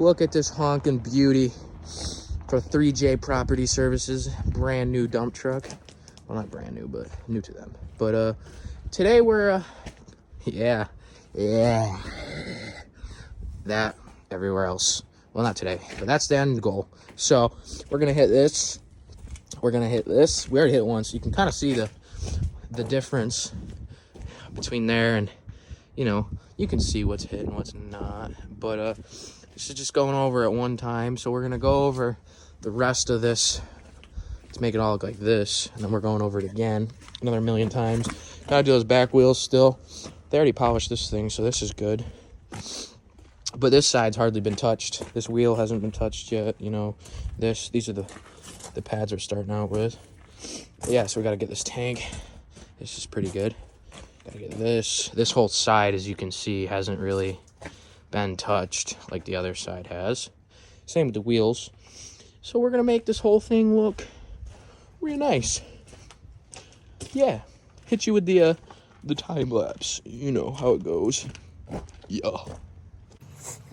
Look at this honking beauty for 3J Property Services, brand new dump truck. Well, not brand new, but new to them. But today we're yeah, that everywhere else. Well, not today, but that's the end goal. So we're gonna hit this. We're gonna hit this. We already hit it once. You can kind of see the difference between there and, you know, you can see what's hit and what's not. But this is just going over at one time. So we're gonna go over the rest of this to make it all look like this, and then we're going over it again another million times. Gotta do those back wheels still. They already polished this thing, so this is good. But this side's hardly been touched. This wheel hasn't been touched yet. You know, these are the pads we're starting out with. But yeah, so we got to get this tank. This is pretty good. Got to get this whole side, as you can see, hasn't really been touched like the other side has. Same with the wheels. So we're gonna make this whole thing look real nice. Yeah, hit you with the time lapse. You know how it goes. Yeah.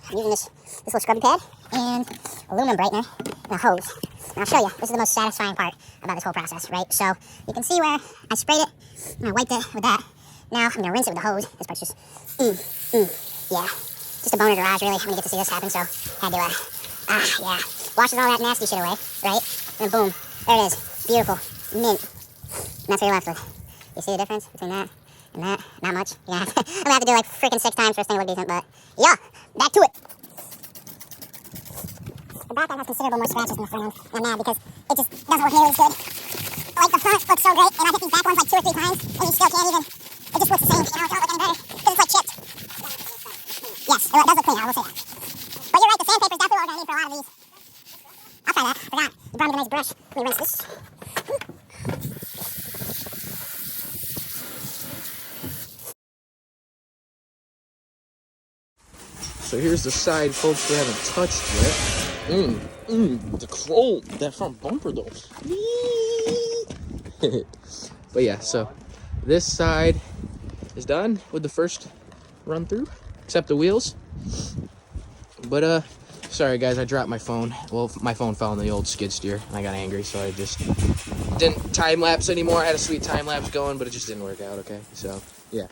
I'm using this little scrubbing pad and aluminum brightener and a hose. And I'll show you, this is the most satisfying part about this whole process, right? So you can see where I sprayed it, and I wiped it with that. Now I'm gonna rinse it with the hose. This part's just, yeah. Just a boner garage, really, when you get to see this happen, so had to, yeah. Washes all that nasty shit away, right? And boom, there it is, beautiful, mint. And that's what you're left with. You see the difference between that and that? Not much. Yeah, I'm gonna have to do like freaking 6 times for this thing to look decent, but yeah, back to it. The back end has considerable more scratches than the front end. I'm mad because it just doesn't work nearly as good. Like the front looks so great, and I hit these back ones like 2 or 3 times, and you still can't even, it just looks the same, you know, it don't look any better, because it's like chipped. Yes, it does look cleaner, I will say that. But you're right, the sandpaper's definitely what we're gonna need for a lot of these. I'll try that, I forgot. You brought me a nice brush. Let me rinse this. So here's the side, folks, we haven't touched yet. The chrome, that front bumper though. But yeah, so this side is done with the first run through, except the wheels. But sorry guys, I dropped my phone. Well, my phone fell in the old skid steer and I got angry, so I just didn't time lapse anymore. I had a sweet time lapse going, but it just didn't work out. Okay, so yeah.